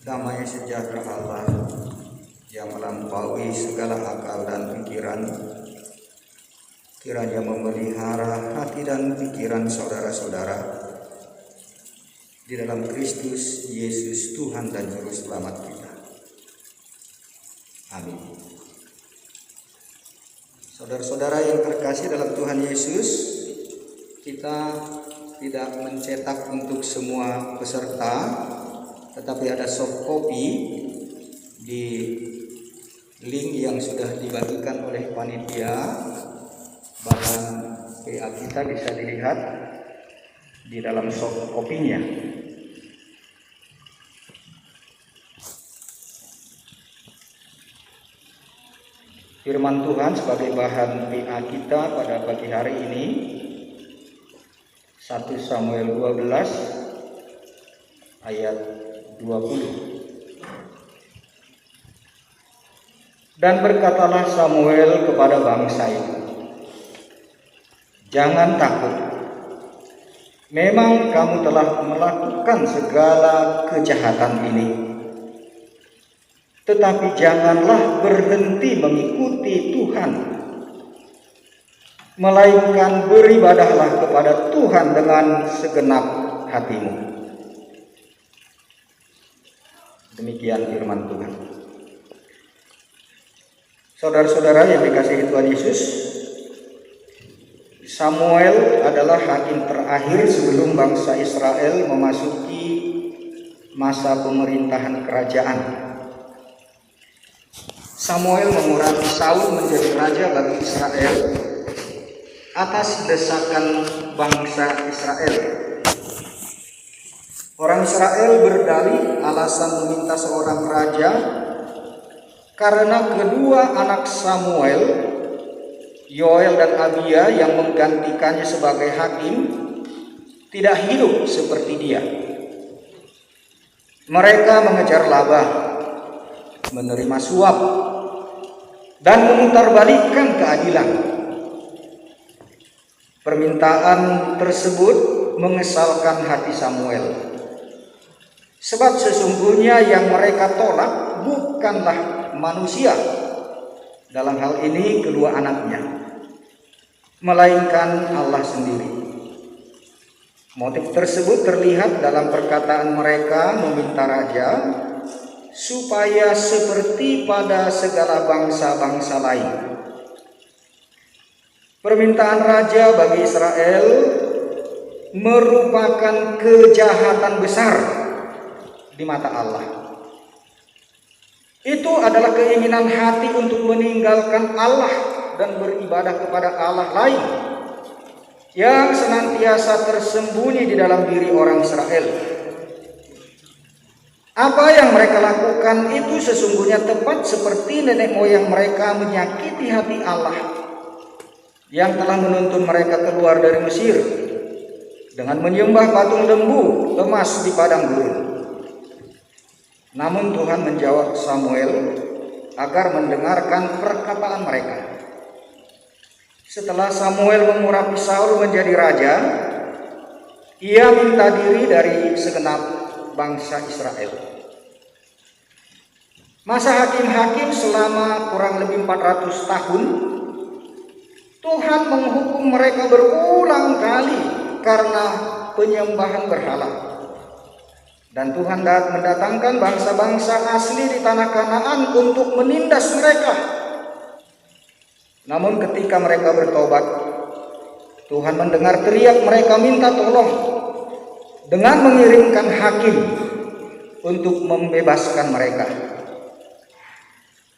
Damai sejahtera Allah yang melampaui segala akal dan pikiran, kiranya memelihara hati dan pikiran saudara-saudara di dalam Kristus Yesus Tuhan dan Juru Selamat kita. Amin. Saudara-saudara yang terkasih dalam Tuhan Yesus, kita tidak mencetak untuk semua peserta, tetapi ada soft copy di link yang sudah dibagikan oleh panitia. Bahkan PA kita bisa dilihat di dalam soft copy-nya. Firman Tuhan sebagai bahan PA kita pada pagi hari ini 1 Samuel 12 ayat 20. Dan berkatalah Samuel kepada bangsa itu, jangan takut. Memang kamu telah melakukan segala kejahatan ini. Tetapi janganlah berhenti mengikuti Tuhan, melainkan beribadahlah kepada Tuhan dengan segenap hatimu. Demikian firman Tuhan. Saudara-saudara yang dikasihi Tuhan Yesus, Samuel adalah hakim terakhir sebelum bangsa Israel memasuki masa pemerintahan kerajaan. Samuel mengurapi Saul menjadi raja bagi Israel atas desakan bangsa Israel. Orang Israel berdalih alasan meminta seorang raja karena kedua anak Samuel, Yoel dan Abia yang menggantikannya sebagai hakim, tidak hidup seperti dia. Mereka mengejar laba, menerima suap, dan memutarbalikkan keadilan. Permintaan tersebut mengesalkan hati Samuel. Sebab sesungguhnya yang mereka tolak bukanlah manusia, dalam hal ini kedua anaknya, melainkan Allah sendiri. Motif tersebut terlihat dalam perkataan mereka meminta raja supaya seperti pada segala bangsa-bangsa lain. Permintaan raja bagi Israel merupakan kejahatan besar di mata Allah. Itu adalah keinginan hati untuk meninggalkan Allah dan beribadah kepada Allah lain yang senantiasa tersembunyi di dalam diri orang Israel. Apa yang mereka lakukan itu sesungguhnya tepat seperti nenek moyang mereka menyakiti hati Allah yang telah menuntun mereka keluar dari Mesir dengan menyembah patung lembu emas di padang gurun. Namun Tuhan menjawab Samuel agar mendengarkan perkataan mereka. Setelah Samuel mengurapi Saul menjadi raja, ia minta diri dari segenap bangsa Israel. Masa hakim-hakim selama kurang lebih 400 tahun, Tuhan menghukum mereka berulang kali karena penyembahan berhala. Dan Tuhan mendatangkan bangsa-bangsa asli di tanah Kanaan untuk menindas mereka. Namun ketika mereka bertobat, Tuhan mendengar teriak mereka minta tolong dengan mengirimkan hakim untuk membebaskan mereka.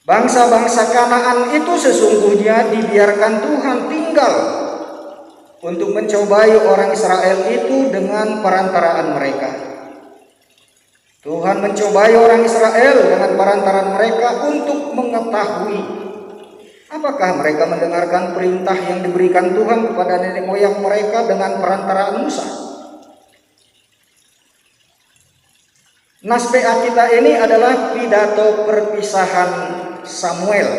Bangsa-bangsa Kanaan itu sesungguhnya dibiarkan Tuhan tinggal untuk mencobai orang Israel itu dengan perantaraan mereka. Tuhan mencobai orang Israel dengan perantaraan mereka untuk mengetahui apakah mereka mendengarkan perintah yang diberikan Tuhan kepada nenek moyang mereka dengan perantaraan Musa. Nas PA kita ini adalah pidato perpisahan Samuel.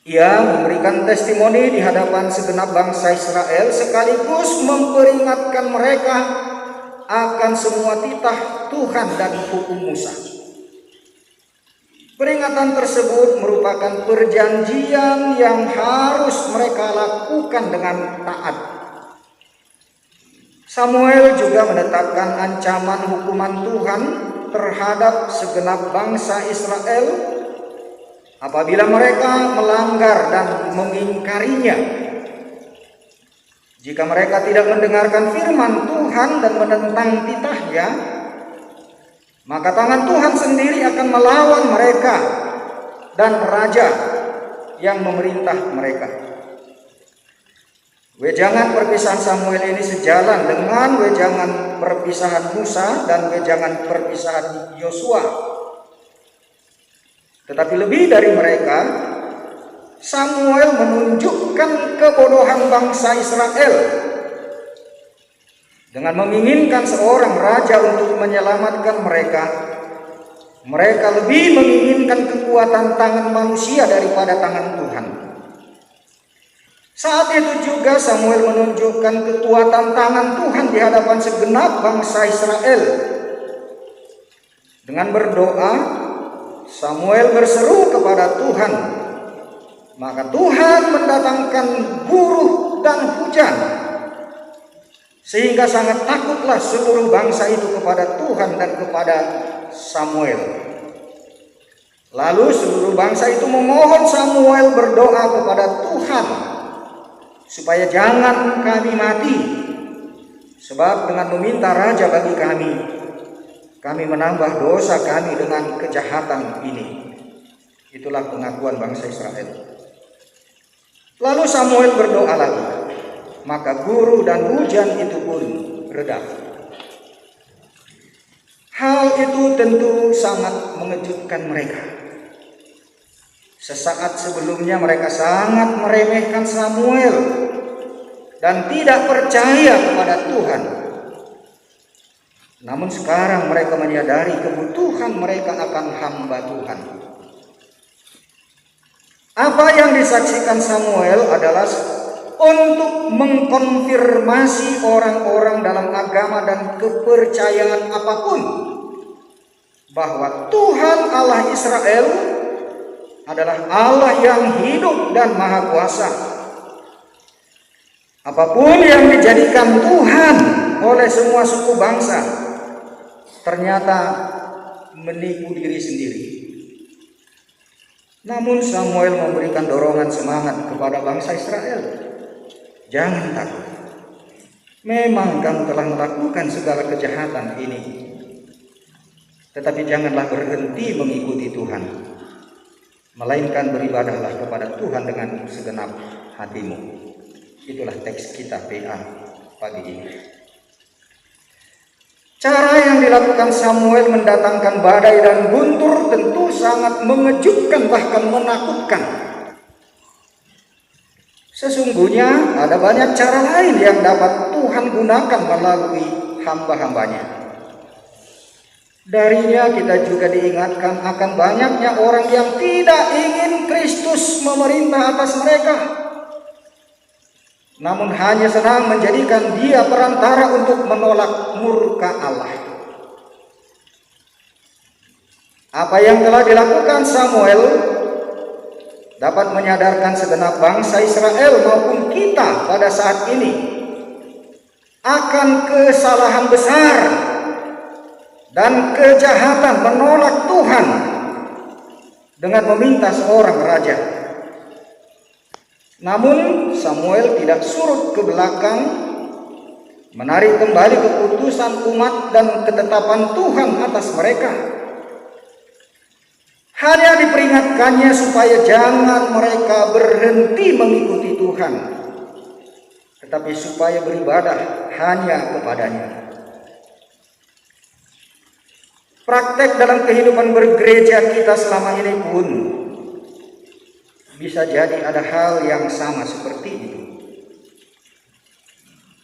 Ia memberikan testimoni di hadapan segenap bangsa Israel sekaligus memperingatkan mereka akan semua titah Tuhan dan hukum Musa. Peringatan tersebut merupakan perjanjian yang harus mereka lakukan dengan taat. Samuel juga menetapkan ancaman hukuman Tuhan terhadap segenap bangsa Israel apabila mereka melanggar dan mengingkarinya. Jika mereka tidak mendengarkan firman Tuhan dan menentang titahnya, maka tangan Tuhan sendiri akan melawan mereka dan raja yang memerintah mereka. Wejangan perpisahan Samuel ini sejalan dengan wejangan perpisahan Musa dan wejangan perpisahan Yosua. Tetapi lebih dari mereka, Samuel menunjukkan kebodohan bangsa Israel dengan menginginkan seorang raja untuk menyelamatkan mereka. Mereka lebih menginginkan kekuatan tangan manusia daripada tangan Tuhan. Saat itu juga Samuel menunjukkan kekuatan tangan Tuhan di hadapan segenap bangsa Israel. Dengan berdoa, Samuel berseru kepada Tuhan. Maka Tuhan mendatangkan guruh dan hujan, sehingga sangat takutlah seluruh bangsa itu kepada Tuhan dan kepada Samuel. Lalu seluruh bangsa itu memohon Samuel berdoa kepada Tuhan supaya jangan kami mati, sebab dengan meminta raja bagi kami menambah dosa kami dengan kejahatan ini. Itulah pengakuan bangsa Israel. Lalu Samuel berdoa lagi, maka guruh dan hujan itu pun reda. Hal itu tentu sangat mengejutkan mereka. Sesaat sebelumnya mereka sangat meremehkan Samuel dan tidak percaya kepada Tuhan. Namun sekarang mereka menyadari kebutuhan mereka akan hamba Tuhan. Apa yang disaksikan Samuel adalah untuk mengkonfirmasi orang-orang dalam agama dan kepercayaan apapun bahwa Tuhan Allah Israel adalah Allah yang hidup dan maha kuasa. Apapun yang dijadikan Tuhan oleh semua suku bangsa ternyata menipu diri sendiri. Namun Samuel memberikan dorongan semangat kepada bangsa Israel. Jangan takut. Memang kamu telah melakukan segala kejahatan ini, tetapi janganlah berhenti mengikuti Tuhan, melainkan beribadahlah kepada Tuhan dengan segenap hatimu. Itulah teks kita PA pagi ini. Cara yang dilakukan Samuel mendatangkan badai dan guntur tentu sangat mengejutkan, bahkan menakutkan. Sesungguhnya ada banyak cara lain yang dapat Tuhan gunakan melalui hamba-hambanya. Darinya kita juga diingatkan akan banyaknya orang yang tidak ingin Kristus memerintah atas mereka, namun hanya senang menjadikan dia perantara untuk menolak murka Allah. Apa yang telah dilakukan Samuel dapat menyadarkan segenap bangsa Israel maupun kita pada saat ini akan kesalahan besar dan kejahatan menolak Tuhan dengan meminta seorang raja. Namun Samuel tidak surut ke belakang, menarik kembali keputusan umat dan ketetapan Tuhan atas mereka. Hanya diperingatkannya supaya jangan mereka berhenti mengikuti Tuhan, tetapi supaya beribadah hanya kepadanya. Praktek dalam kehidupan bergereja kita selama ini pun bisa jadi ada hal yang sama seperti itu.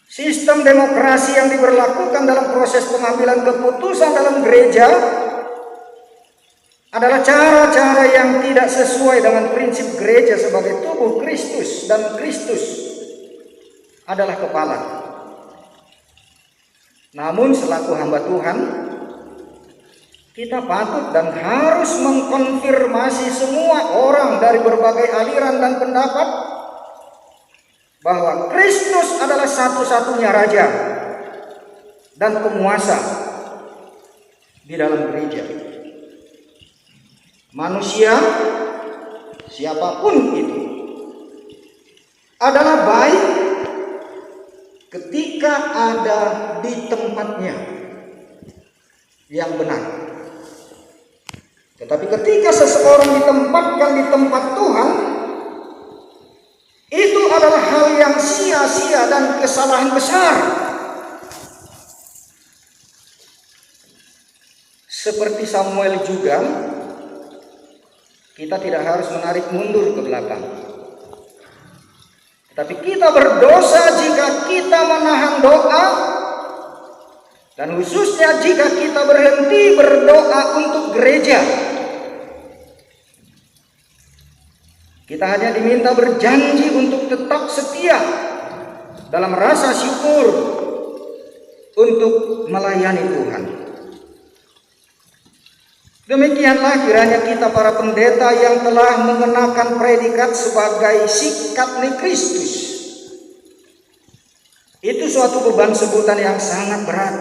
Sistem demokrasi yang diberlakukan dalam proses pengambilan keputusan dalam gereja adalah cara-cara yang tidak sesuai dengan prinsip gereja sebagai tubuh Kristus, dan Kristus adalah kepala. Namun selaku hamba Tuhan, kita patut dan harus mengkonfirmasi semua orang dari berbagai aliran dan pendapat bahwa Kristus adalah satu-satunya Raja dan penguasa di dalam gereja. Manusia, siapapun itu, adalah baik ketika ada di tempatnya yang benar. Tetapi ketika seseorang ditempatkan di tempat Tuhan, itu adalah hal yang sia-sia dan kesalahan besar. Seperti Samuel juga, kita tidak harus menarik mundur ke belakang. Tetapi kita berdosa jika kita menahan doa, dan khususnya jika kita berhenti berdoa untuk gereja. Kita hanya diminta berjanji untuk tetap setia dalam rasa syukur untuk melayani Tuhan. Demikianlah kiranya kita para pendeta yang telah mengenakan predikat sebagai sikat Kristus. Itu suatu beban sebutan yang sangat berat,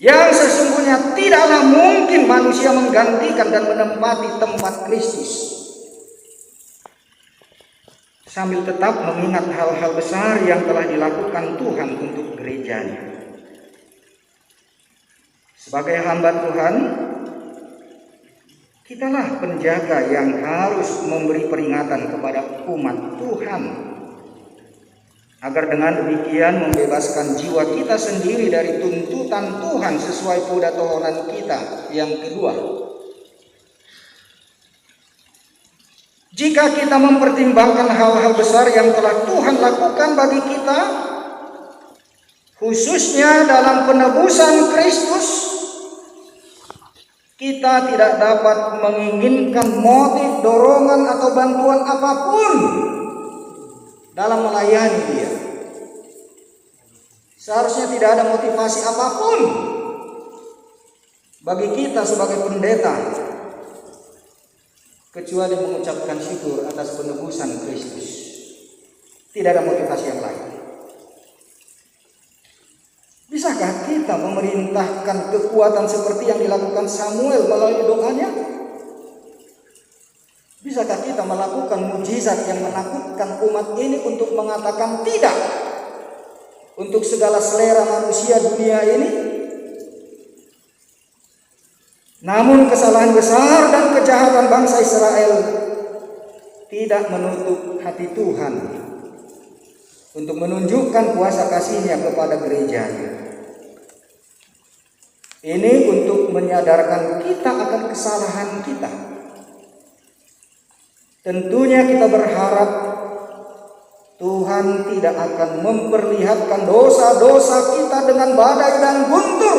yang sesungguhnya tidaklah mungkin manusia menggantikan dan menempati tempat Kristus, sambil tetap mengingat hal-hal besar yang telah dilakukan Tuhan untuk gerejanya. Sebagai hamba Tuhan, kitalah penjaga yang harus memberi peringatan kepada umat Tuhan, agar dengan demikian membebaskan jiwa kita sendiri dari tuntutan Tuhan sesuai pedatoran kita yang kedua. Jika kita mempertimbangkan hal-hal besar yang telah Tuhan lakukan bagi kita, khususnya dalam penebusan Kristus, kita tidak dapat menginginkan motif, dorongan, atau bantuan apapun dalam melayani Dia. Seharusnya tidak ada motivasi apapun bagi kita sebagai pendeta, kecuali mengucapkan syukur atas penebusan Kristus. Tidak ada motivasi yang lain. Bisakah kita memerintahkan kekuatan seperti yang dilakukan Samuel melalui doanya? Bisakah kita melakukan mujizat yang menakutkan umat ini untuk mengatakan tidak untuk segala selera manusia dunia ini? Namun kesalahan besar dan kejahatan bangsa Israel tidak menutup hati Tuhan untuk menunjukkan kuasa kasih-Nya kepada gerejanya. Ini untuk menyadarkan kita akan kesalahan kita. Tentunya kita berharap Tuhan tidak akan memperlihatkan dosa-dosa kita dengan badai dan guntur,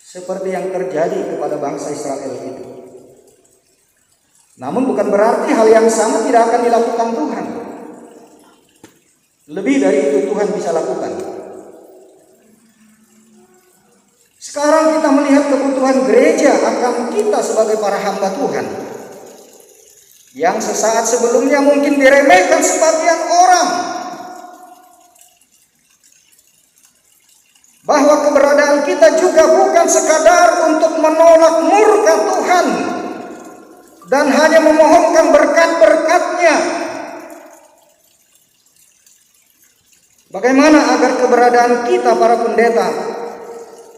seperti yang terjadi kepada bangsa Israel itu. Namun bukan berarti hal yang sama tidak akan dilakukan Tuhan. Lebih dari itu Tuhan bisa lakukan. Sekarang kita melihat kebutuhan gereja akan kita sebagai para hamba Tuhan, yang sesaat sebelumnya mungkin diremehkan sebagian orang, bahwa keberadaan kita juga bukan sekadar untuk menolak murka Tuhan dan hanya memohonkan berkat-berkat-Nya. Bagaimana agar keberadaan kita para pendeta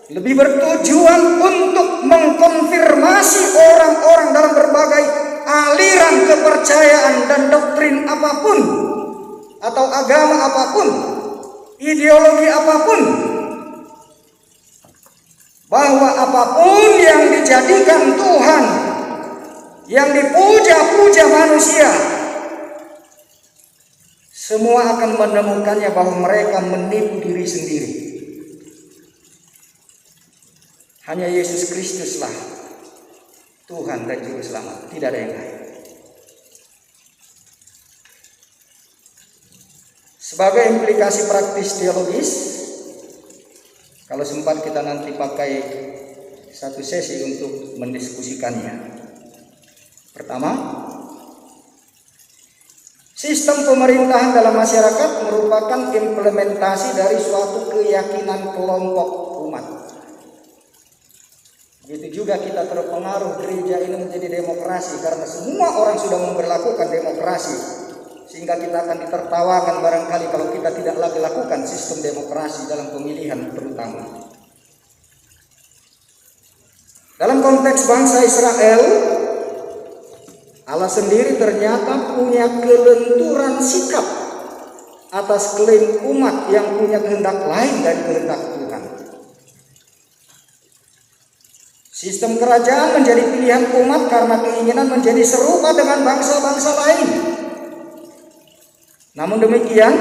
lebih bertujuan untuk mengkonfirmasi orang-orang dalam berbagai aliran kepercayaan dan doktrin apapun, atau agama apapun, ideologi apapun, bahwa apapun yang dijadikan Tuhan, yang dipuja-puja manusia, semua akan menemukannya bahwa mereka menipu diri sendiri. Hanya Yesus Kristuslah Tuhan dan Juru Selamat, tidak ada yang lain. Sebagai implikasi praktis teologis, kalau sempat kita nanti pakai satu sesi untuk mendiskusikannya. Pertama, sistem pemerintahan dalam masyarakat merupakan implementasi dari suatu keyakinan kelompok umat. Begitu juga kita terpengaruh gereja ini menjadi demokrasi karena semua orang sudah memberlakukan demokrasi. Sehingga kita akan ditertawakan barangkali kalau kita tidak lagi lakukan sistem demokrasi dalam pemilihan terutama. Dalam konteks bangsa Israel, Allah sendiri ternyata punya kelenturan sikap atas klaim umat yang punya kehendak lain dari kehendak Tuhan. Sistem kerajaan menjadi pilihan umat karena keinginan menjadi serupa dengan bangsa-bangsa lain. Namun demikian,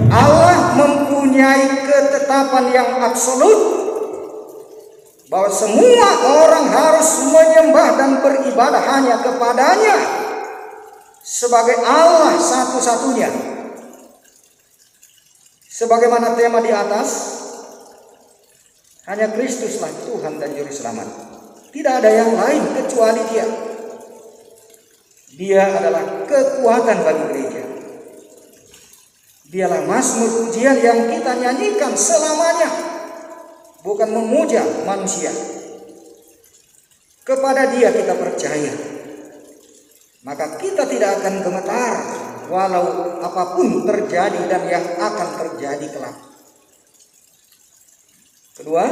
Allah mempunyai ketetapan yang absolut bahwa semua orang harus menyembah dan beribadah hanya kepadanya sebagai Allah satu-satunya. Sebagaimana tema di atas, hanya Kristuslah Tuhan dan Juru Selamat. Tidak ada yang lain kecuali Dia. Dia adalah kekuatan bagi gereja. Dialah mazmur pujian yang kita nyanyikan selamanya, bukan memuja manusia. Kepada Dia kita percaya, maka kita tidak akan gemetar walau apapun terjadi dan yang akan terjadi kelak. Kedua,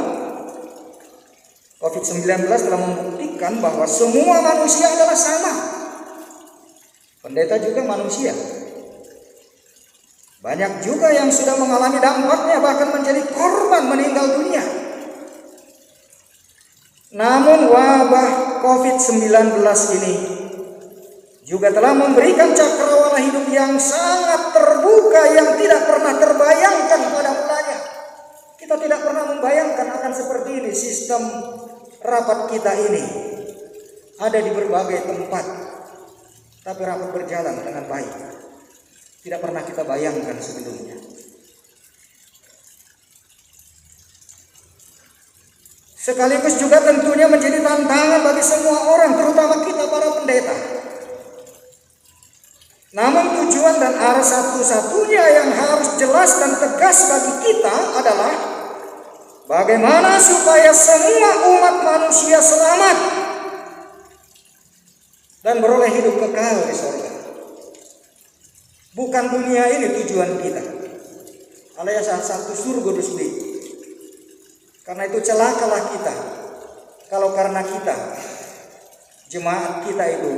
COVID-19 telah membuktikan bahwa semua manusia adalah sama. Pendeta juga manusia. Banyak juga yang sudah mengalami dampaknya, bahkan menjadi korban meninggal dunia. Namun wabah COVID-19 ini juga telah memberikan cakrawala hidup yang sangat terbuka yang tidak pernah terbayangkan pada mulanya. Kita tidak pernah membayangkan akan seperti ini sistem rapat kita ini. Ada di berbagai tempat, tapi rapat berjalan dengan baik. Tidak pernah kita bayangkan sebelumnya. Sekaligus juga tentunya menjadi tantangan bagi semua orang, terutama kita para pendeta. Namun tujuan dan arah satu-satunya yang harus jelas dan tegas bagi kita adalah bagaimana supaya semua umat manusia selamat dan beroleh hidup kekal di surga. Bukan dunia ini tujuan kita, alias satu surga dusbi. Karena itu celakalah kita kalau karena kita, jemaat kita itu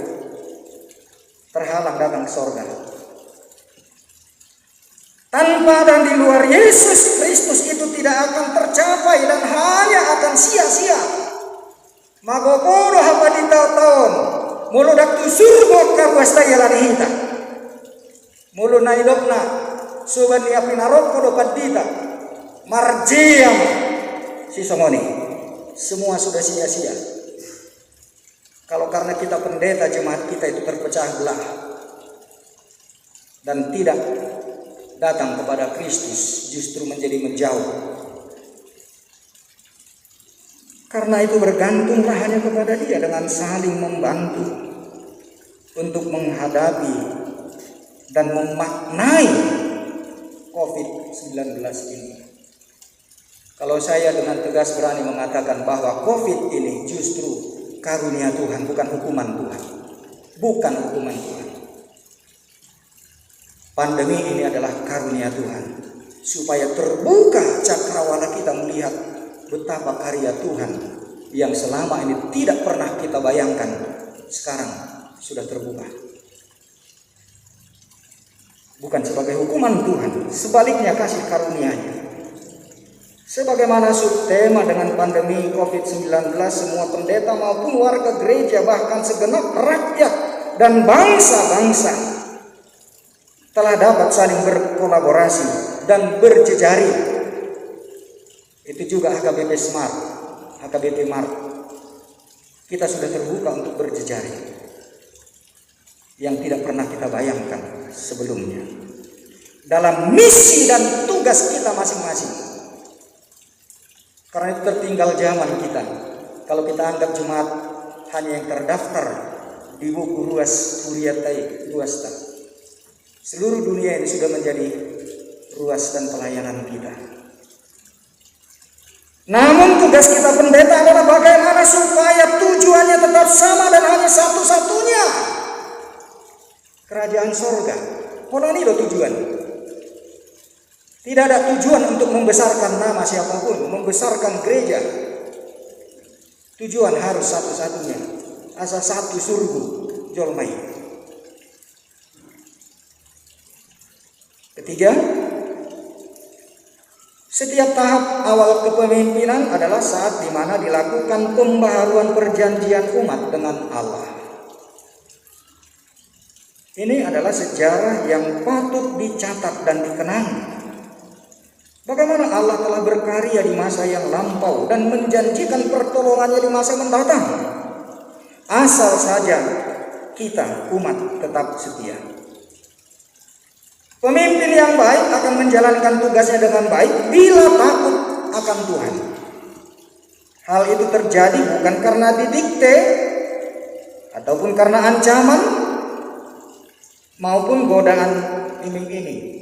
terhalang datang ke surga. Tanpa dan di luar Yesus Kristus itu tidak akan tercapai dan hanya akan sia-sia. Magopodo hapa di tahun mulu dak tu surga kabasta yalani hita. Mulu nailokna suban ni apinaroko do padita marjiam si somoni. Semua sudah sia-sia. Kalau karena kita pendeta jemaat kita itu terpecah belah dan tidak datang kepada Kristus, justru menjadi menjauh. Karena itu bergantunglah hanya kepada Dia dengan saling membantu untuk menghadapi dan memaknai COVID-19 ini. Kalau saya dengan tegas berani mengatakan bahwa COVID ini justru karunia Tuhan, bukan hukuman Tuhan. Bukan hukuman Tuhan. Pandemi ini adalah karunia Tuhan, supaya terbuka cakrawala kita melihat betapa karya Tuhan yang selama ini tidak pernah kita bayangkan, sekarang sudah terbuka. Bukan sebagai hukuman Tuhan, sebaliknya kasih karunia-Nya. Sebagaimana subtema dengan pandemi COVID-19, semua pendeta maupun warga gereja, bahkan segenap rakyat dan bangsa-bangsa telah dapat saling berkolaborasi dan berjejaring. Itu juga HKBP Smart, HKBP Mart. Kita sudah terbuka untuk berjejaring yang tidak pernah kita bayangkan sebelumnya. dalam misi dan tugas kita masing-masing. Karena itu tertinggal zaman kita kalau kita anggap jemaat hanya yang terdaftar di buku ruas Kuriatai Ruasta. Seluruh dunia ini sudah menjadi ruas dan pelayanan kita. Namun tugas kita pendeta adalah bagaimana supaya tujuannya tetap sama dan hanya satu-satunya, kerajaan sorga. Ini loh tujuan. Tidak ada tujuan untuk membesarkan nama siapapun, membesarkan gereja. Tujuan harus satu-satunya, asa satu surga jolmai. Ketiga, setiap tahap awal kepemimpinan adalah saat di mana dilakukan pembaharuan perjanjian umat dengan Allah. Ini adalah sejarah yang patut dicatat dan dikenang. Bagaimana Allah telah berkarya di masa yang lampau dan menjanjikan pertolongannya di masa mendatang. Asal saja kita umat tetap setia. Pemimpin yang baik akan menjalankan tugasnya dengan baik bila takut akan Tuhan. Hal itu terjadi bukan karena didikte ataupun karena ancaman maupun godaan iming-iming.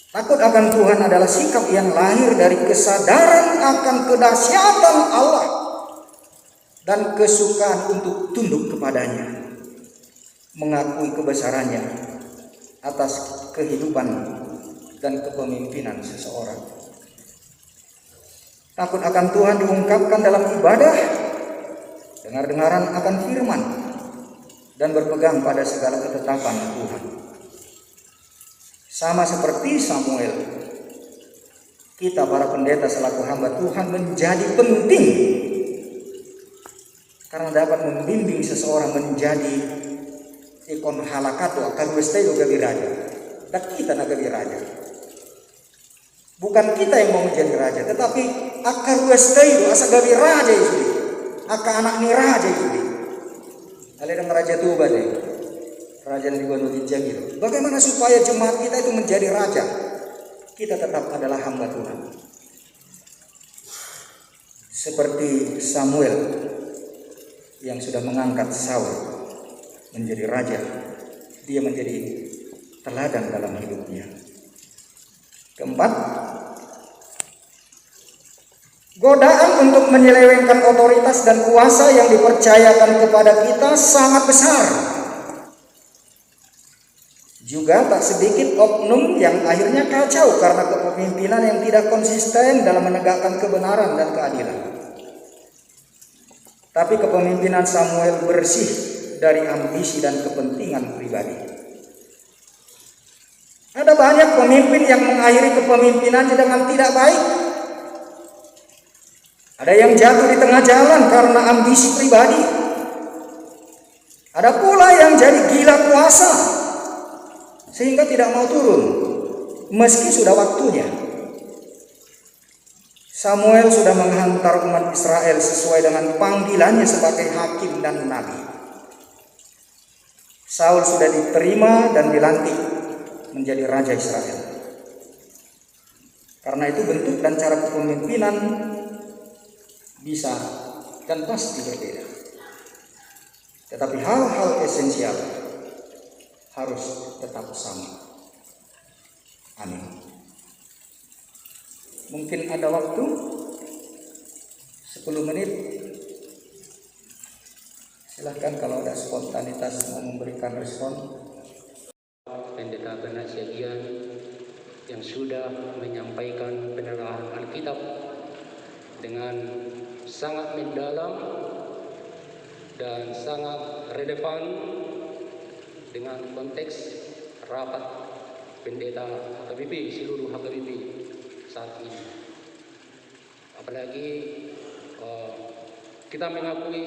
Takut akan Tuhan adalah sikap yang lahir dari kesadaran akan kedahsyatan Allah dan kesukaan untuk tunduk kepadanya, mengakui kebesarannya atas kehidupan dan kepemimpinan seseorang. Takut akan Tuhan diungkapkan dalam ibadah, dengar-dengaran akan firman, dan berpegang pada segala ketetapan Tuhan. Sama seperti Samuel, kita para pendeta selaku hamba Tuhan menjadi penting karena dapat membimbing seseorang menjadi ikon halakato akan westego gabi raja. Dan kita nagabi raja. Bukan kita yang mau menjadi raja, tetapi akar westego asa gabi raja itu. Aka anak ni raja itu. Aledang raja Tuba deh. Kerajaan di Gunung Jagir. Bagaimana supaya jemaat kita itu menjadi raja? Kita tetap adalah hamba Tuhan. Seperti Samuel yang sudah mengangkat Saul menjadi raja, dia menjadi teladan dalam hidupnya. Keempat, godaan untuk menyelewengkan otoritas dan kuasa yang dipercayakan kepada kita sangat besar. Juga tak sedikit oknum yang akhirnya kacau karena kepemimpinan yang tidak konsisten dalam menegakkan kebenaran dan keadilan. Tapi kepemimpinan Samuel bersih dari ambisi dan kepentingan pribadi. Ada banyak pemimpin yang mengakhiri kepemimpinannya dengan tidak baik. Ada yang jatuh di tengah jalan karena ambisi pribadi. Ada pula yang jadi gila kuasa sehingga tidak mau turun meski sudah waktunya. Samuel sudah menghantar umat Israel sesuai dengan panggilannya sebagai hakim dan nabi. Saul sudah diterima dan dilantik menjadi raja Israel. Karena itu bentuk dan cara kepemimpinan bisa dan pasti berbeda. Tetapi hal-hal esensial harus tetap sama. Amin. Mungkin ada waktu 10 menit. Silahkan kalau ada spontanitas mau memberikan respon. Pendeta Penasihat yang sudah menyampaikan penerahan Alkitab dengan sangat mendalam dan sangat relevan dengan konteks rapat pendeta HKBP, seluruh HKBP saat ini. Apalagi kita mengakui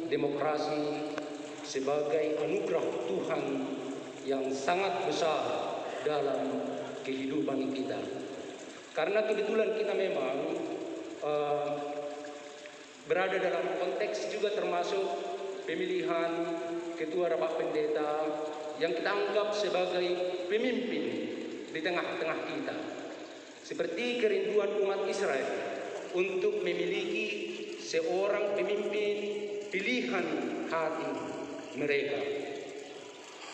demokrasi sebagai anugerah Tuhan yang sangat besar dalam kehidupan kita. Karena kebetulan kita memang berada dalam konteks juga termasuk pemilihan ketua rapat pendeta yang kita anggap sebagai pemimpin di tengah-tengah kita. Seperti kerinduan umat Israel untuk memiliki seorang pemimpin pilihan hati mereka.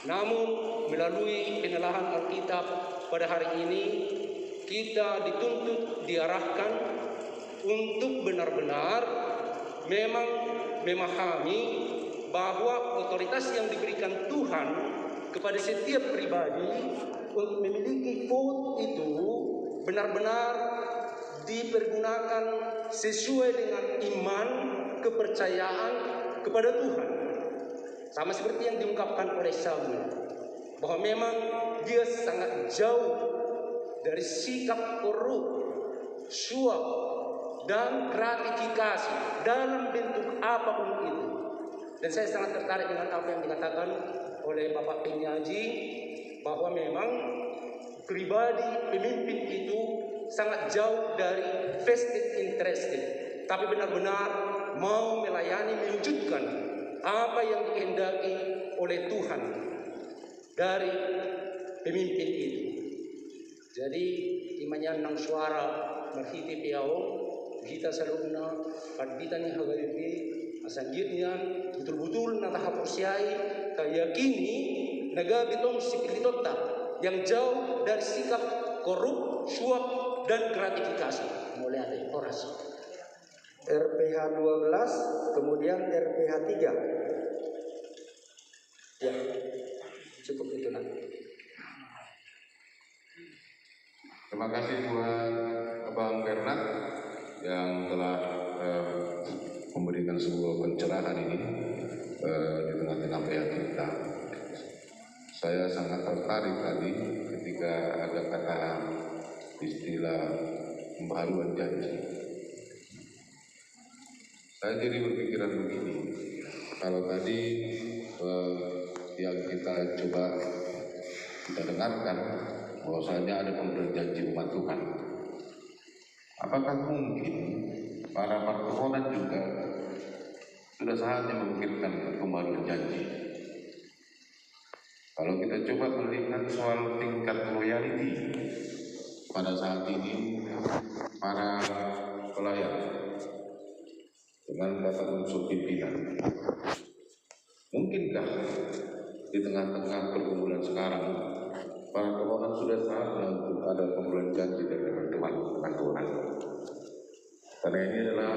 Namun melalui penelahan Alkitab pada hari ini, kita dituntut, diarahkan untuk benar-benar memang memahami bahwa otoritas yang diberikan Tuhan kepada setiap pribadi untuk memiliki vote itu benar-benar dipergunakan sesuai dengan iman, kepercayaan kepada Tuhan. Sama seperti yang diungkapkan oleh Samuel, bahwa memang dia sangat jauh dari sikap korup, suap, dan gratifikasi dalam bentuk apapun itu. Dan saya sangat tertarik dengan apa yang dikatakan oleh Bapak Penyaji, bahwa memang pribadi pemimpin itu sangat jauh dari vested interested, tapi benar-benar mau melayani, mewujudkan apa yang dikehendaki oleh Tuhan dari pemimpin itu. Jadi imannya nang suara marhiti piao kita saluna kaditani hagalipi asanjitnya betul-betul na tahapusiai kayakini nagabitong sipilitota yang jauh dari sikap korup, suap, dan gratifikasi. Mulai ada orasi. RPH 12, kemudian RPH 3. Ya, cukup itu nanti. Terima kasih buat Bang Bernard yang telah memberikan sebuah pencerahan ini di tengah-tengah PH kita. Saya sangat tertarik tadi ketika ada kata istilah pembaharuan janji. Saya jadi berpikiran begini, kalau tadi yang kita coba kita dengarkan bahwasanya ada pemberian janji umat Tuhan. Apakah mungkin para permohonan juga sudah saatnya memikirkan pembaharuan janji? Kalau kita coba melihat soal tingkat loyalty pada saat ini para pelayan dengan kata unsur pimpinan, mungkinkah di tengah-tengah pergumulan sekarang para pemohon sudah saatnya untuk ada pemberian janji dari teman-teman Tuhan? Karena ini adalah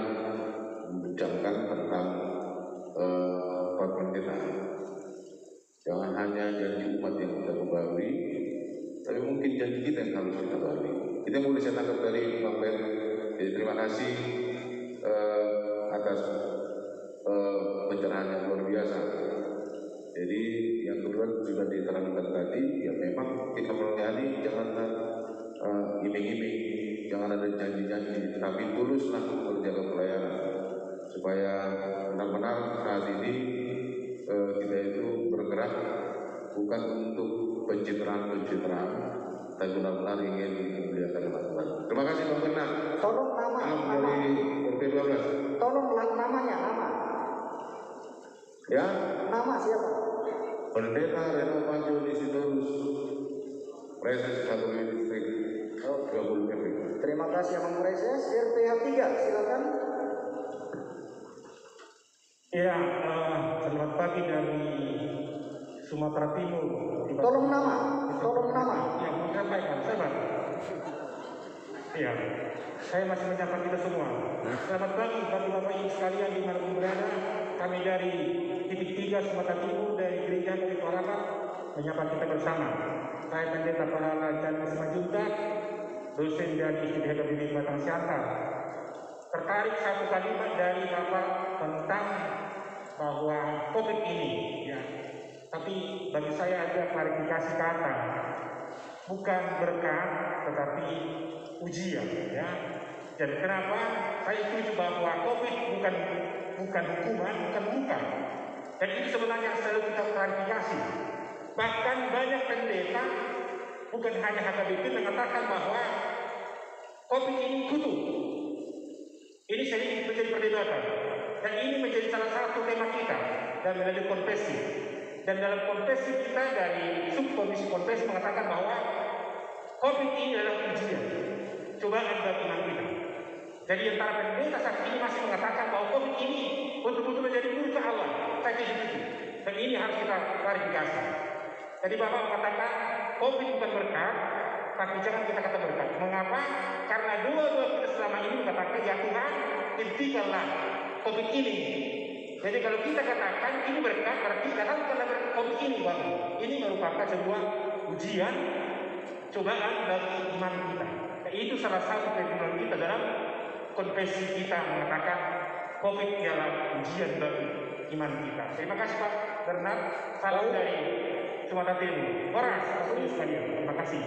membincangkan tentang perpindahan. Jangan hanya janji umat yang kita kembali, tapi mungkin janji kita yang harus kita balik. Kita boleh saya tangkap dari Bang Ben. Jadi terima kasih atas pencerahan yang luar biasa. Jadi yang kedua juga diterangkan tadi, ya memang kita melayani jangan iming-iming, jangan ada janji-janji, tapi tuluslah menjaga pelayanan supaya benar-benar saat ini kita itu bergerak bukan untuk pencitraan, tapi benar-benar ingin memuliakan nama Tuhan. Terima kasih Bang Bernard. Tolong nama dari RP12. Tolong namanya, nama. Ya. Nama siapa? Pendeta Reno Panjo Disitorus, Presiden Katolik Distrik 20 MP. Terima kasih Bang Preses. RPH 3, silakan. Ya, selamat pagi dari Sumatera Timur. Tolong nama. Ya, mau sampaikan, sabar. Ya, saya masih menyapa kita semua. Selamat pagi bagi Bapak Ibu sekalian di mana berada. Kami dari titik 3 Sumatera Timur dari Gereja Katolik Harapan menyapa kita bersama. Saya Pendeta Pahala Charles Majuntak, dosen dari Institut Akademik Batang Siantar. Tertarik satu kalimat dari Bapak tentang bahwa COVID ini, ya. Tapi bagi saya ada klarifikasi kata, bukan berkat, tetapi ujian, ya. Dan kenapa saya setuju bahwa COVID bukan hukuman, bukan. Dan ini sebenarnya selalu kita klarifikasi. Bahkan banyak pendeta, bukan hanya HKBP, mengatakan bahwa COVID ini kutu. Ini sering menjadi perdebatan. Dan ini menjadi salah satu tema kita dan melalui konfesi. Dan dalam konfesi kita dari subkomisi konfesi mengatakan bahwa COVID ini adalah ujian, cobaan bagi iman kita. Jadi antara pemerintah saat ini masih mengatakan bahwa COVID ini betul-betul menjadi murka Allah. Saya tidak setuju. Dan ini harus kita klarifikasi. Tadi Bapak mengatakan COVID bukan berkat, tapi jangan kita kata berkat. Mengapa? Karena dua-dua kita selama ini mengatakan ya Tuhan, hentikanlah COVID ini. Jadi kalau kita katakan ini berkat, berarti datangkanlah berkat COVID ini, Bang. Ini merupakan sebuah ujian, cobaan bagi iman kita. Dan itu salah satu perjuangan kita dalam konfesi kita mengatakan COVID ialah ujian bagi iman kita. Terima kasih Pak Bernard. Salam dari Sumatera Timur. Horas, sekalian. Terima kasih.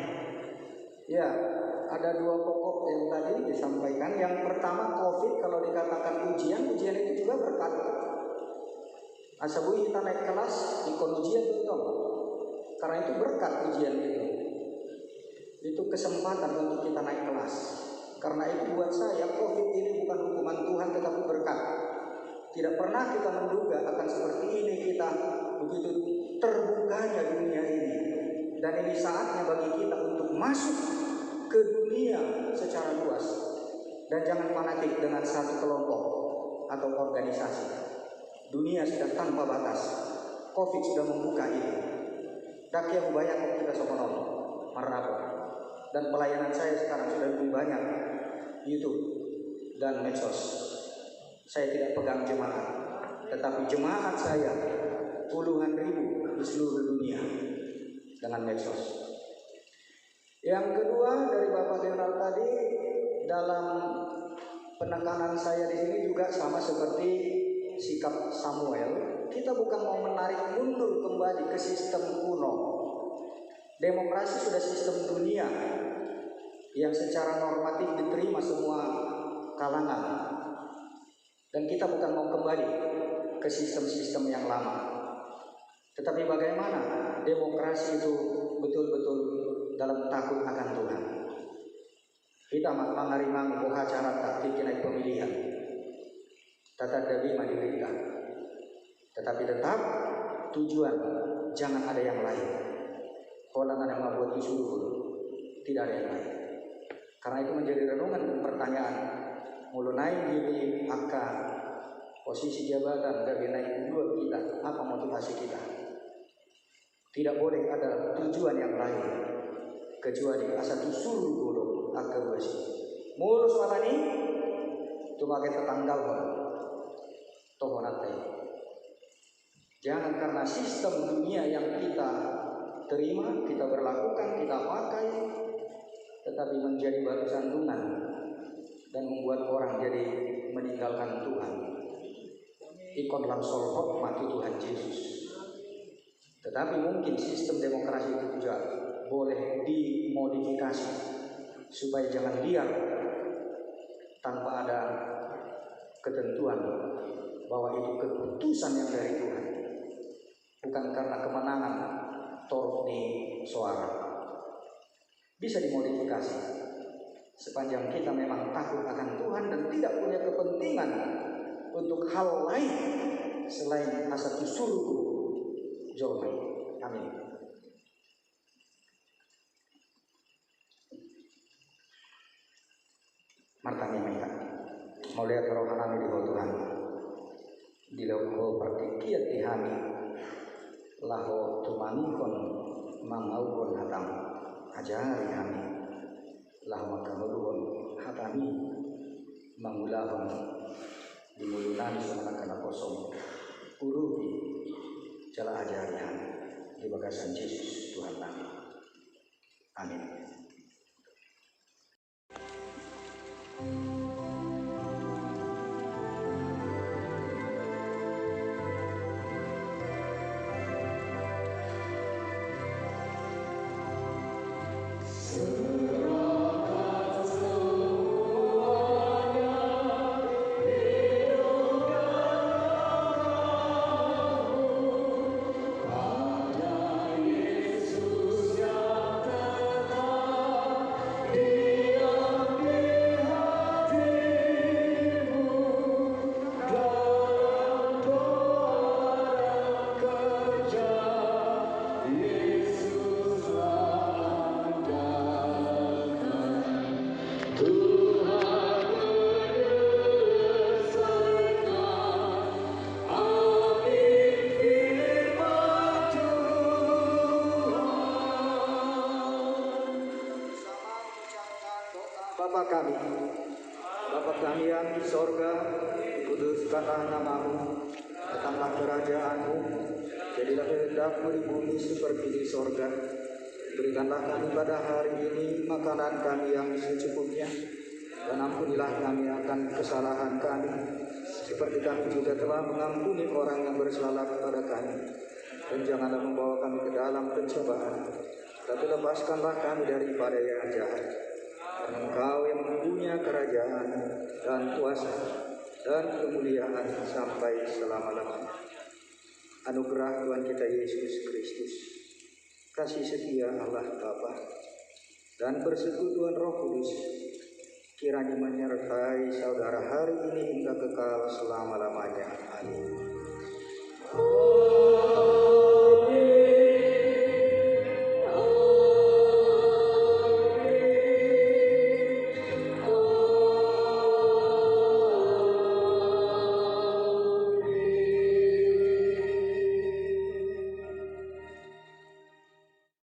Ya, ada dua pokok yang tadi disampaikan. Yang pertama, COVID kalau dikatakan ujian itu juga berkat. Asabui kita naik kelas, ikon ujian betul. Karena itu berkat ujian itu. Itu kesempatan untuk kita naik kelas. Karena itu buat saya COVID ini bukan hukuman Tuhan tetapi berkat. Tidak pernah kita menduga akan seperti ini kita begitu terbukanya dunia ini. Dan ini saatnya bagi kita untuk masuk ke dunia secara luas. Dan jangan fanatik dengan satu kelompok atau organisasi. Dunia sudah tanpa batas. COVID sudah membuka itu. Dakia membayangkan kita sokonon marabo. Dan pelayanan saya sekarang sudah lebih banyak YouTube dan medsos. Saya tidak pegang jemaat, tetapi jemaat saya puluhan ribu di seluruh dunia dengan medsos. Yang kedua dari Bapak General tadi, dalam penekanan saya di sini juga sama seperti sikap Samuel. Kita bukan mau menarik mundur kembali ke sistem kuno. Demokrasi sudah sistem dunia yang secara normatif diterima semua kalangan. Dan kita bukan mau kembali ke sistem-sistem yang lama. Tetapi bagaimana demokrasi itu betul-betul dalam takut akan Tuhan. Kita menerima buah acara taktik naik pemilihan. Tata dabi diberita. Tetapi tetap tujuan jangan ada yang lain. Kolangan yang membuat disuruh tidak ada yang lain. Karena itu menjadi renungan dan pertanyaan. Mulu naik di angka posisi jabatan dari naik dua kita, apa motivasi kita? Tidak boleh ada tujuan yang lain kecuali asal suruh dulu angka bersih. Mulu soal ini cuma kita tanggal tohonate. Jangan karena sistem dunia yang kita terima, kita berlakukan, kita pakai, tetapi menjadi batu sandungan dan membuat orang jadi meninggalkan Tuhan. Ikon langsung mati Tuhan Yesus. Tetapi mungkin sistem demokrasi itu juga boleh dimodifikasi supaya jangan liar tanpa ada ketentuan bahwa itu keputusan yang dari Tuhan, bukan karena kemenangan torok di suara. Bisa dimodifikasi sepanjang kita memang takut akan Tuhan dan tidak punya kepentingan untuk hal lain selain asatu suruh jomai. Amin. Martani mereka mau lihat rohani di bawah Tuhan di laut pertikiat dihami laho tumanikon mangaukon hatam ajari kami lah makamulun hatami mangulahon dimulunani semanakana kosong urubi jala ajarian di bagasan Yesus Tuhan kami. Amin. Bapa kami yang di sorga, kuduskanlah namamu, datanglah kerajaan-Mu, jadilah kehendak-Mu di bumi seperti di sorga. Berikanlah kami pada hari ini makanan kami yang secukupnya, dan ampunilah kami akan kesalahan kami, seperti kami juga telah mengampuni orang yang bersalah kepada kami. Dan janganlah membawa kami ke dalam pencobaan, tapi lepaskanlah kami daripada yang jahat. Karena Engkau yang mempunyai kerajaan dan kuasa dan kemuliaan sampai selama-lamanya. Anugerah Tuhan kita Yesus Kristus, kasih setia Allah Bapa, dan persekutuan Roh Kudus kiranya menyertai saudara hari ini hingga kekal selama-lamanya. Amin.